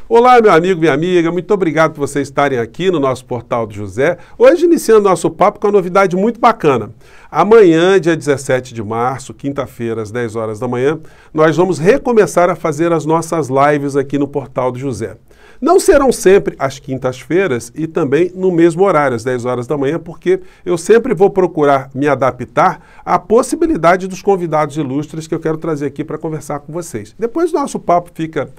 Olá, meu amigo, minha amiga, muito obrigado por vocês estarem aqui no nosso Portal do José. Hoje iniciando nosso papo com uma novidade muito bacana. Amanhã, dia 17 de março, quinta-feira, às 10 horas da manhã, nós vamos recomeçar a fazer as nossas lives aqui no Portal do José. Não serão sempre às quintas-feiras e também no mesmo horário, às 10 horas da manhã, porque eu sempre vou procurar me adaptar à possibilidade dos convidados ilustres que eu quero trazer aqui para conversar com vocês. Depois o nosso papo fica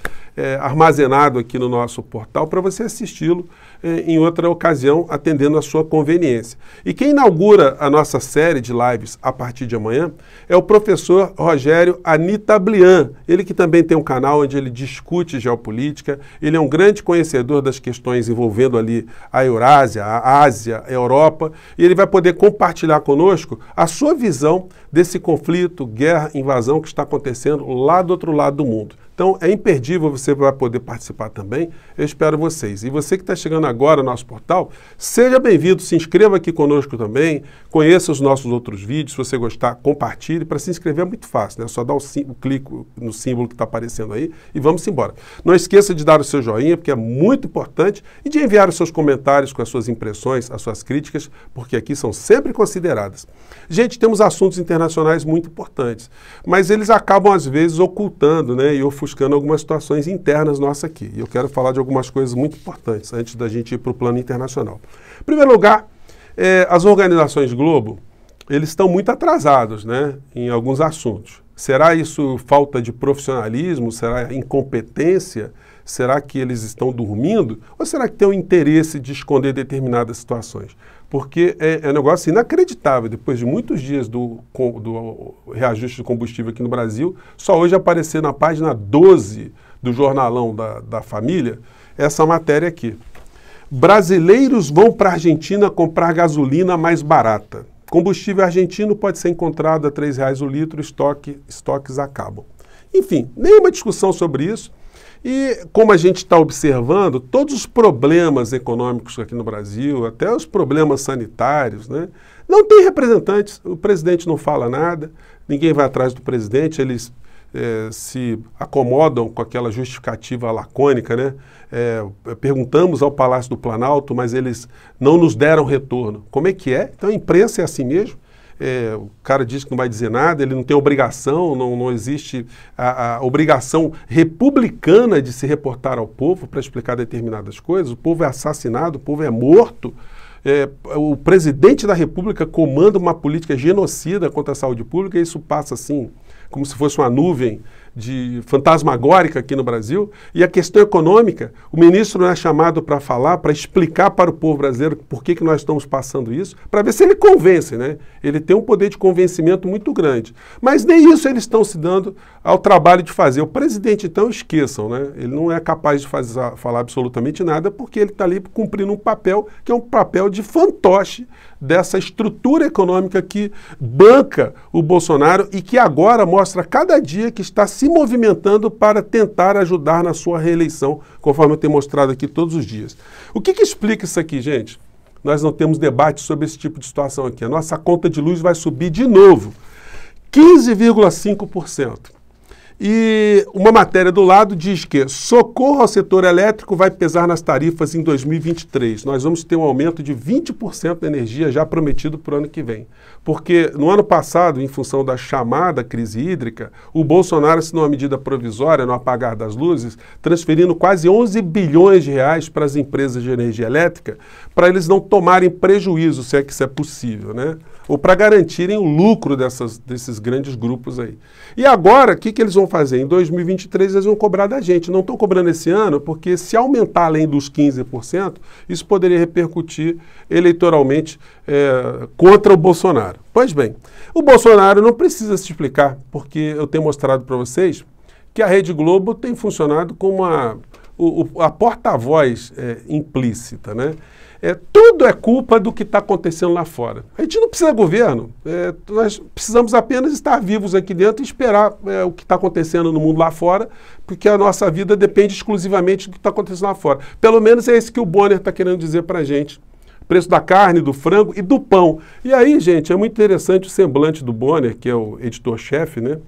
armazenado aqui no nosso portal para você assisti-lo em outra ocasião, atendendo a sua conveniência. E quem inaugura a nossa série de lives a partir de amanhã é o professor Rogério Anitablian, ele que também tem um canal onde ele discute geopolítica, ele é um grande conhecedor das questões envolvendo ali a Eurásia, a Ásia, a Europa, e ele vai poder compartilhar conosco a sua visão desse conflito, guerra, invasão que está acontecendo lá do outro lado do mundo. Então, é imperdível, você vai poder participar também. Eu espero vocês. E você que está chegando agora no nosso portal, seja bem-vindo, se inscreva aqui conosco também, conheça os nossos outros vídeos, se você gostar, compartilhe. Para se inscrever é muito fácil, né? É só dar o clique no símbolo que está aparecendo aí e vamos embora. Não esqueça de dar o seu joinha, porque é muito importante, e de enviar os seus comentários com as suas impressões, as suas críticas, porque aqui são sempre consideradas. Gente, temos assuntos internacionais muito importantes, mas eles acabam, às vezes, ocultando, né, e ofuscando algumas situações internas nossas aqui. E eu quero falar de algumas coisas muito importantes antes da gente ir para o plano internacional. Em primeiro lugar, as organizações Globo, eles estão muito atrasados, né, em alguns assuntos. Será isso falta de profissionalismo? Será incompetência? Será que eles estão dormindo? Ou será que tem um interesse de esconder determinadas situações? Porque é um negócio inacreditável. Depois de muitos dias do reajuste de combustível aqui no Brasil, só hoje aparecer na página 12 do jornalão da família essa matéria aqui. Brasileiros vão para a Argentina comprar gasolina mais barata. Combustível argentino pode ser encontrado a R$ 3,00 o litro, estoques acabam. Enfim, nenhuma discussão sobre isso. E como a gente está observando, todos os problemas econômicos aqui no Brasil, até os problemas sanitários, né, não tem representantes, o presidente não fala nada, ninguém vai atrás do presidente, eles se acomodam com aquela justificativa lacônica, né? Perguntamos ao Palácio do Planalto, mas eles não nos deram retorno. Como é que é? Então a imprensa é assim mesmo. O cara diz que não vai dizer nada, ele não tem obrigação, não existe a obrigação republicana de se reportar ao povo para explicar determinadas coisas. O povo é assassinado, o povo é morto. O presidente da República comanda uma política genocida contra a saúde pública e isso passa assim, como se fosse uma nuvem fantasmagórica aqui no Brasil. E a questão econômica, o ministro não é chamado para falar, para explicar para o povo brasileiro por que nós estamos passando isso, para ver se ele convence, né? Ele tem um poder de convencimento muito grande. Mas nem isso eles estão se dando ao trabalho de fazer. O presidente, então, esqueçam, né? Ele não é capaz de falar absolutamente nada porque ele está ali cumprindo um papel que é um papel de fantoche dessa estrutura econômica que banca o Bolsonaro e que agora mostra cada dia que está se movimentando para tentar ajudar na sua reeleição, conforme eu tenho mostrado aqui todos os dias. O que explica isso aqui, gente? Nós não temos debate sobre esse tipo de situação aqui. A nossa conta de luz vai subir de novo, 15,5%. E uma matéria do lado diz que socorro ao setor elétrico vai pesar nas tarifas em 2023. Nós vamos ter um aumento de 20% da energia já prometido para o ano que vem. Porque no ano passado, em função da chamada crise hídrica, o Bolsonaro assinou uma medida provisória no apagar das luzes, transferindo quase 11 bilhões de reais para as empresas de energia elétrica, para eles não tomarem prejuízo, se é que isso é possível, né? Ou para garantirem o lucro desses grandes grupos aí. E agora, o que eles vão fazer? Em 2023 eles vão cobrar da gente. Não estão cobrando esse ano, porque se aumentar além dos 15%, isso poderia repercutir eleitoralmente contra o Bolsonaro. Pois bem, o Bolsonaro não precisa se explicar, porque eu tenho mostrado para vocês que a Rede Globo tem funcionado como a porta-voz implícita, né? Tudo é culpa do que está acontecendo lá fora. A gente não precisa de governo, nós precisamos apenas estar vivos aqui dentro e esperar o que está acontecendo no mundo lá fora, porque a nossa vida depende exclusivamente do que está acontecendo lá fora. Pelo menos é isso que o Bonner está querendo dizer para a gente. Preço da carne, do frango e do pão. E aí, gente, é muito interessante o semblante do Bonner, que é o editor-chefe, né?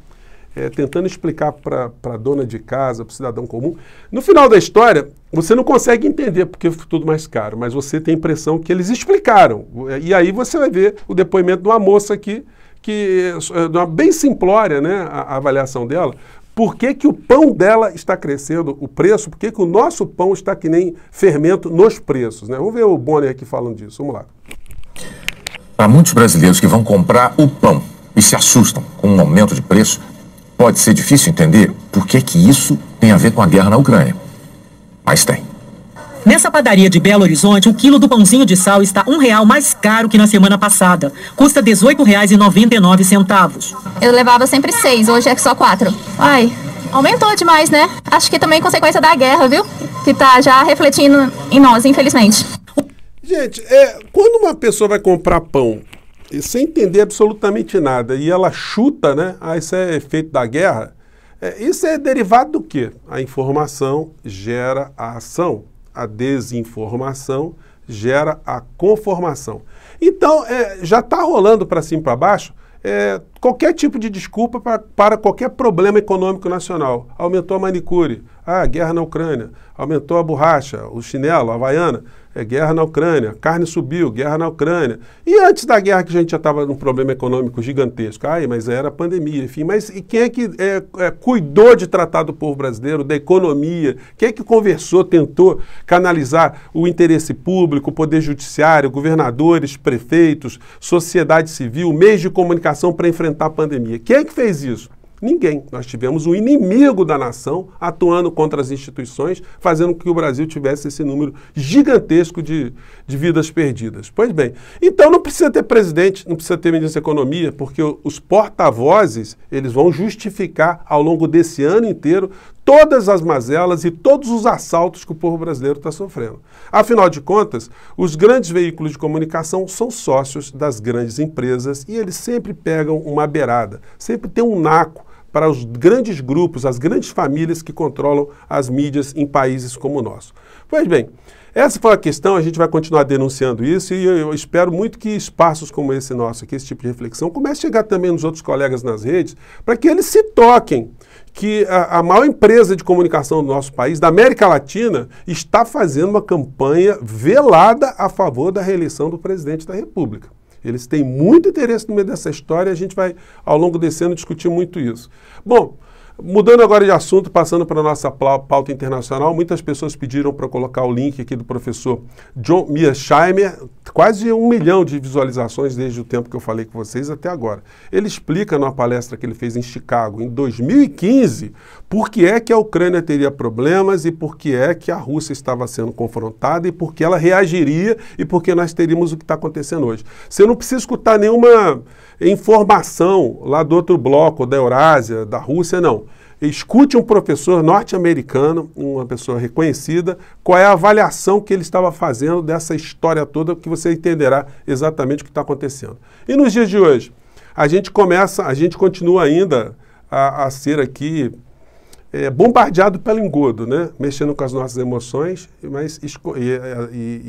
tentando explicar para a dona de casa, para o cidadão comum. No final da história, você não consegue entender porque foi tudo mais caro, mas você tem a impressão que eles explicaram. E aí você vai ver o depoimento de uma moça aqui, que bem simplória, né, a avaliação dela. Por que que o pão dela está crescendo, o preço? Por que que o nosso pão está que nem fermento nos preços, né? Vamos ver o Bonner aqui falando disso. Vamos lá. Para muitos brasileiros que vão comprar o pão e se assustam com um aumento de preço, pode ser difícil entender por que que isso tem a ver com a guerra na Ucrânia. Mas tem. Nessa padaria de Belo Horizonte, o quilo do pãozinho de sal está R$1 mais caro que na semana passada. Custa R$ 18,99. Eu levava sempre 6, hoje é só 4. Ai, aumentou demais, né? Acho que também é consequência da guerra, viu? Que tá já refletindo em nós, infelizmente. Gente, quando uma pessoa vai comprar pão sem entender absolutamente nada e ela chuta, né? Isso é efeito da guerra. Isso é derivado do quê? A informação gera a ação. A desinformação gera a conformação. Então, já está rolando para cima e para baixo qualquer tipo de desculpa para qualquer problema econômico nacional. Aumentou a manicure, guerra na Ucrânia. Aumentou a borracha, o chinelo, a havaiana, guerra na Ucrânia. Carne subiu, guerra na Ucrânia. E antes da guerra que a gente já estava num problema econômico gigantesco. Mas era pandemia, enfim. Mas e quem é que cuidou de tratar do povo brasileiro, da economia? Quem é que conversou, tentou canalizar o interesse público, o poder judiciário, governadores, prefeitos, sociedade civil, meios de comunicação para enfrentar a pandemia? Quem é que fez isso? Ninguém. Nós tivemos um inimigo da nação atuando contra as instituições, fazendo com que o Brasil tivesse esse número gigantesco de vidas perdidas. Pois bem, então não precisa ter presidente, não precisa ter ministro da Economia, porque os porta-vozes, eles vão justificar ao longo desse ano inteiro todas as mazelas e todos os assaltos que o povo brasileiro está sofrendo. Afinal de contas, os grandes veículos de comunicação são sócios das grandes empresas e eles sempre pegam uma beirada, sempre tem um naco para os grandes grupos, as grandes famílias que controlam as mídias em países como o nosso. Pois bem, essa foi a questão, a gente vai continuar denunciando isso e eu espero muito que espaços como esse nosso aqui, esse tipo de reflexão, comece a chegar também nos outros colegas nas redes, para que eles se toquem que a maior empresa de comunicação do nosso país, da América Latina, está fazendo uma campanha velada a favor da reeleição do presidente da República. Eles têm muito interesse no meio dessa história e a gente vai, ao longo desse ano, discutir muito isso. Bom, mudando agora de assunto, passando para a nossa pauta internacional, muitas pessoas pediram para colocar o link aqui do professor John Mearsheimer, quase 1 milhão de visualizações desde o tempo que eu falei com vocês até agora. Ele explica numa palestra que ele fez em Chicago, em 2015, por que é que a Ucrânia teria problemas e por que é que a Rússia estava sendo confrontada e por que ela reagiria e por que nós teríamos o que está acontecendo hoje. Você não precisa escutar nenhuma informação lá do outro bloco, da Eurásia, da Rússia, não. Escute um professor norte-americano, uma pessoa reconhecida, qual é a avaliação que ele estava fazendo dessa história toda, que você entenderá exatamente o que está acontecendo. E nos dias de hoje, a gente continua ainda a ser aqui bombardeado pelo engodo, né? Mexendo com as nossas emoções, mas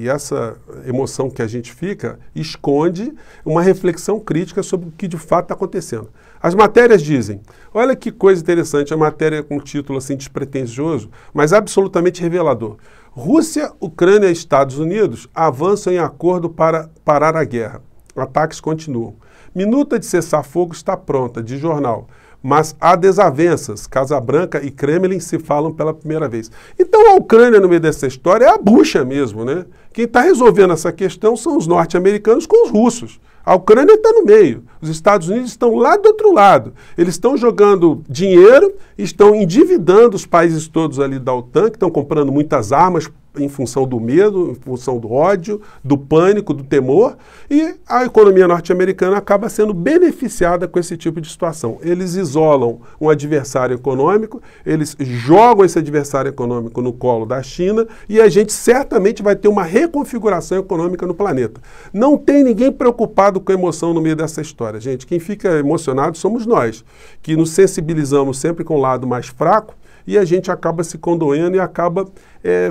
essa emoção que a gente fica esconde uma reflexão crítica sobre o que de fato está acontecendo. As matérias dizem, olha que coisa interessante, a matéria com um título assim despretensioso, mas absolutamente revelador. Rússia, Ucrânia e Estados Unidos avançam em acordo para parar a guerra. Ataques continuam. Minuta de cessar-fogo está pronta, de jornal. Mas há desavenças. Casa Branca e Kremlin se falam pela primeira vez. Então a Ucrânia, no meio dessa história, é a bucha mesmo, né? Quem está resolvendo essa questão são os norte-americanos com os russos. A Ucrânia está no meio. Os Estados Unidos estão lá do outro lado. Eles estão jogando dinheiro, estão endividando os países todos ali da OTAN, que estão comprando muitas armas em função do medo, em função do ódio, do pânico, do temor, e a economia norte-americana acaba sendo beneficiada com esse tipo de situação. Eles isolam um adversário econômico, eles jogam esse adversário econômico no colo da China e a gente certamente vai ter uma reconfiguração econômica no planeta. Não tem ninguém preocupado com a emoção no meio dessa história, gente. Quem fica emocionado somos nós, que nos sensibilizamos sempre com o lado mais fraco e a gente acaba se condoendo e acaba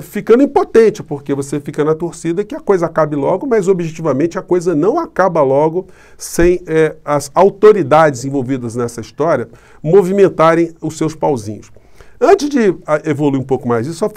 ficando impotente, porque você fica na torcida que a coisa acabe logo, mas objetivamente a coisa não acaba logo sem as autoridades envolvidas nessa história movimentarem os seus pauzinhos. Antes de evoluir um pouco mais isso, só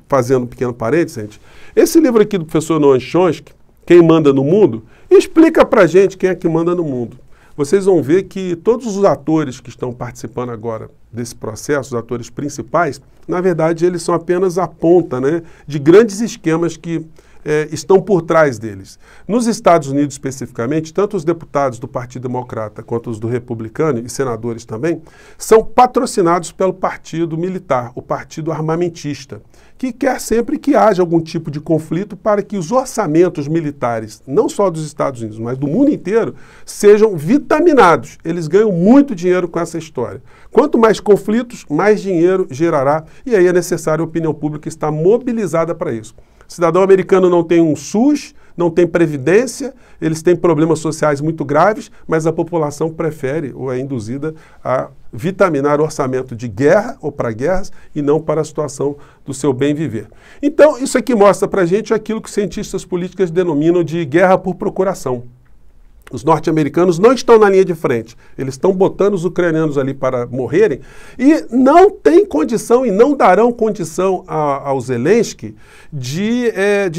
fazendo um pequeno parênteses, gente, esse livro aqui do professor Noam Chomsky, Quem Manda no Mundo, explica pra gente quem é que manda no mundo. Vocês vão ver que todos os atores que estão participando agora desse processo, os atores principais, na verdade eles são apenas a ponta, né, de grandes esquemas que estão por trás deles. Nos Estados Unidos, especificamente, tanto os deputados do Partido Democrata quanto os do Republicano e senadores também, são patrocinados pelo Partido Militar, o Partido Armamentista, que quer sempre que haja algum tipo de conflito para que os orçamentos militares, não só dos Estados Unidos, mas do mundo inteiro, sejam vitaminados. Eles ganham muito dinheiro com essa história. Quanto mais conflitos, mais dinheiro gerará, e aí é necessário a opinião pública estar mobilizada para isso. O cidadão americano não tem um SUS, não tem previdência, eles têm problemas sociais muito graves, mas a população prefere ou é induzida a vitaminar o orçamento de guerra ou para guerras e não para a situação do seu bem viver. Então, isso aqui mostra para a gente aquilo que cientistas políticos denominam de guerra por procuração. Os norte-americanos não estão na linha de frente, eles estão botando os ucranianos ali para morrerem e não tem condição e não darão condição ao Zelensky de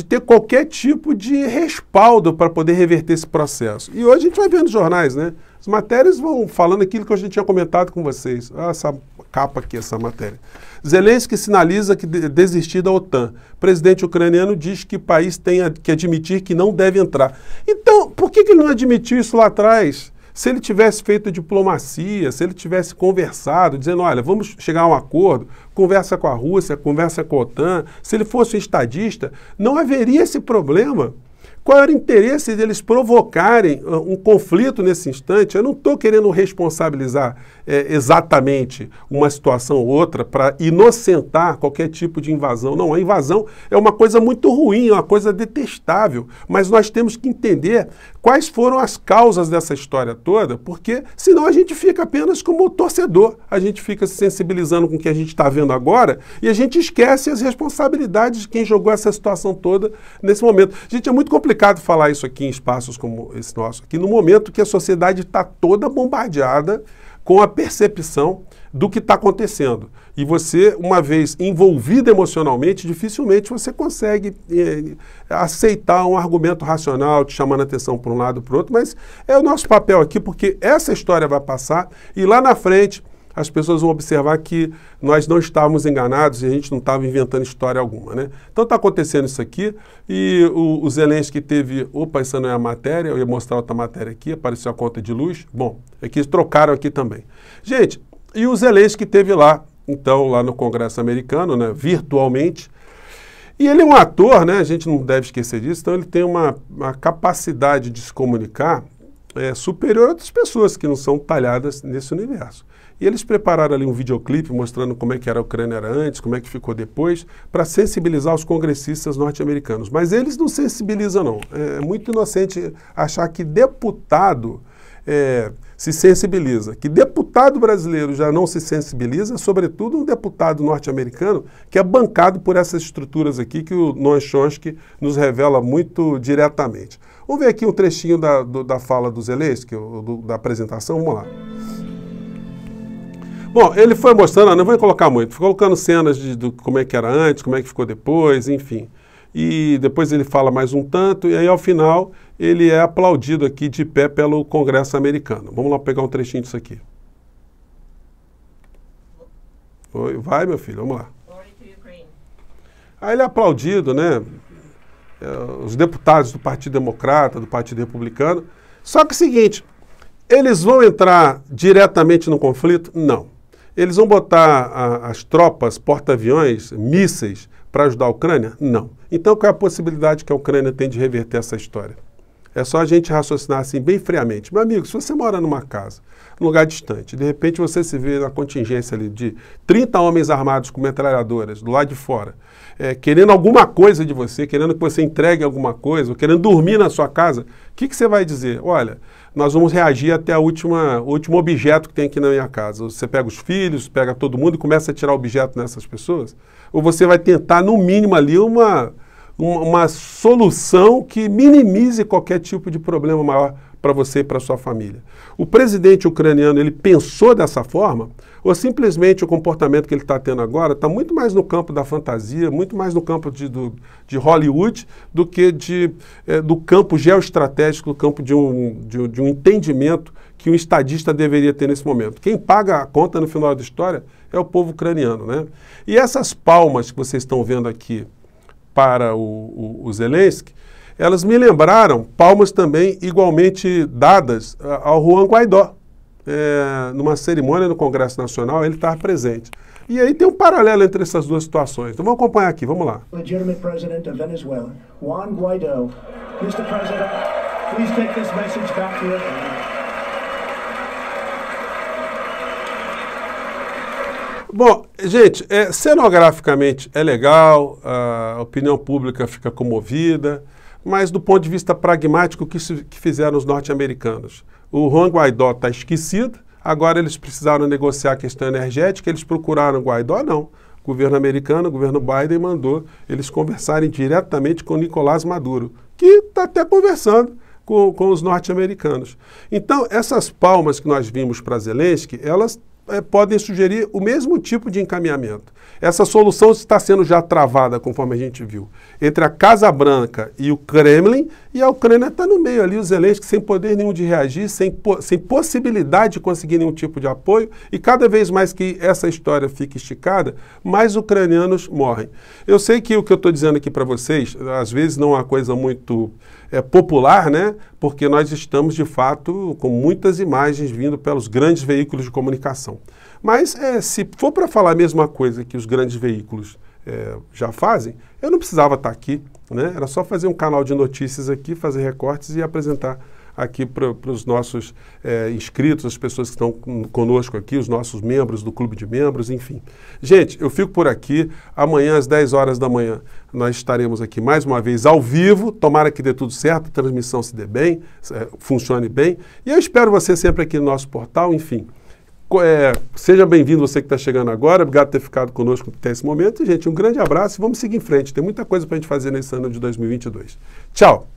ter qualquer tipo de respaldo para poder reverter esse processo. E hoje a gente vai ver nos jornais, né? As matérias vão falando aquilo que a gente tinha comentado com vocês. Olha essa capa aqui, essa matéria. Zelensky sinaliza que desistir da OTAN. O presidente ucraniano diz que o país tem que admitir que não deve entrar. Então, por que ele não admitiu isso lá atrás? Se ele tivesse feito diplomacia, se ele tivesse conversado, dizendo, olha, vamos chegar a um acordo, conversa com a Rússia, conversa com a OTAN, se ele fosse um estadista, não haveria esse problema. Qual era o interesse deles provocarem um conflito nesse instante? Eu não estou querendo responsabilizar exatamente uma situação ou outra para inocentar qualquer tipo de invasão. Não, a invasão é uma coisa muito ruim, é uma coisa detestável. Mas nós temos que entender quais foram as causas dessa história toda, porque senão a gente fica apenas como torcedor. A gente fica se sensibilizando com o que a gente está vendo agora e a gente esquece as responsabilidades de quem jogou essa situação toda nesse momento. Gente, é muito complicado falar isso aqui em espaços como esse nosso, aqui no momento que a sociedade está toda bombardeada com a percepção do que está acontecendo. E você, uma vez envolvido emocionalmente, dificilmente você consegue aceitar um argumento racional, te chamando a atenção para um lado ou para o outro, mas é o nosso papel aqui, porque essa história vai passar e lá na frente as pessoas vão observar que nós não estávamos enganados e a gente não estava inventando história alguma, né? Então está acontecendo isso aqui e o Zelensky teve... Opa, essa não é a matéria, eu ia mostrar outra matéria aqui, apareceu a conta de luz. Bom, é que eles trocaram aqui também. Gente, e o Zelensky teve lá, então, lá no Congresso americano, né, virtualmente, e ele é um ator, né, a gente não deve esquecer disso, então ele tem uma capacidade de se comunicar superior a outras pessoas que não são talhadas nesse universo. E eles prepararam ali um videoclipe mostrando como é que era a Ucrânia era antes, como é que ficou depois, para sensibilizar os congressistas norte-americanos. Mas eles não sensibilizam, não. É muito inocente achar que deputado se sensibiliza. Que deputado brasileiro já não se sensibiliza, sobretudo um deputado norte-americano que é bancado por essas estruturas aqui que o Noam Chomsky nos revela muito diretamente. Vamos ver aqui um trechinho da fala do Zelensky, da apresentação, vamos lá. Bom, ele foi mostrando, não vou colocar muito, foi colocando cenas de como é que era antes, como é que ficou depois, enfim. E depois ele fala mais um tanto, e aí ao final ele é aplaudido aqui de pé pelo Congresso americano. Vamos lá pegar um trechinho disso aqui. Oi, vai, meu filho, vamos lá. Aí ele é aplaudido, né? Os deputados do Partido Democrata, do Partido Republicano. Só que é o seguinte, eles vão entrar diretamente no conflito? Não. Eles vão botar as tropas, porta-aviões, mísseis para ajudar a Ucrânia? Não. Então qual é a possibilidade que a Ucrânia tem de reverter essa história? É só a gente raciocinar assim bem friamente. Meu amigo, se você mora numa casa, num lugar distante, de repente você se vê na contingência ali de 30 homens armados com metralhadoras do lado de fora, querendo alguma coisa de você, querendo que você entregue alguma coisa, ou querendo dormir na sua casa, o que você vai dizer? Olha, nós vamos reagir até o último objeto que tem aqui na minha casa. Você pega os filhos, pega todo mundo e começa a tirar objeto nessas pessoas? Ou você vai tentar, no mínimo ali, uma solução que minimize qualquer tipo de problema maior para você e para sua família? O presidente ucraniano, ele pensou dessa forma, ou simplesmente o comportamento que ele está tendo agora está muito mais no campo da fantasia, muito mais no campo de Hollywood do que do campo geoestratégico, do campo de um entendimento que um estadista deveria ter nesse momento. Quem paga a conta no final da história é o povo ucraniano, né? E essas palmas que vocês estão vendo aqui para o Zelensky, elas me lembraram palmas também igualmente dadas ao Juan Guaidó. Numa cerimônia no Congresso Nacional, ele estava presente. E aí tem um paralelo entre essas duas situações. Então vamos acompanhar aqui, vamos lá. Legitimate president of Venezuela, Juan Guaidó. Mr. President, please take this message back to your family. Bom, gente, cenograficamente é legal, a opinião pública fica comovida, mas do ponto de vista pragmático, o que fizeram os norte-americanos? O Juan Guaidó está esquecido, agora eles precisaram negociar a questão energética, eles procuraram o Guaidó? Não. O governo americano, o governo Biden mandou eles conversarem diretamente com Nicolás Maduro, que está até conversando com os norte-americanos. Então, essas palmas que nós vimos para Zelensky, elas podem sugerir o mesmo tipo de encaminhamento. Essa solução está sendo já travada, conforme a gente viu, entre a Casa Branca e o Kremlin, e a Ucrânia está no meio ali, o Zelensky sem poder nenhum de reagir, sem possibilidade de conseguir nenhum tipo de apoio, e cada vez mais que essa história fica esticada, mais ucranianos morrem. Eu sei que o que eu estou dizendo aqui para vocês, às vezes não é uma coisa muito popular, né? Porque nós estamos, de fato, com muitas imagens vindo pelos grandes veículos de comunicação. Mas se for para falar a mesma coisa que os grandes veículos já fazem, eu não precisava estar aqui, né? Era só fazer um canal de notícias aqui, fazer recortes e apresentar aqui para os nossos inscritos, as pessoas que estão conosco aqui, os nossos membros do Clube de Membros, enfim. Gente, eu fico por aqui. Amanhã, às 10 horas da manhã, nós estaremos aqui mais uma vez ao vivo. Tomara que dê tudo certo, a transmissão se dê bem, funcione bem. E eu espero você sempre aqui no nosso portal, enfim. Seja bem-vindo você que está chegando agora, obrigado por ter ficado conosco até esse momento. E, gente, um grande abraço e vamos seguir em frente. Tem muita coisa para a gente fazer nesse ano de 2022. Tchau!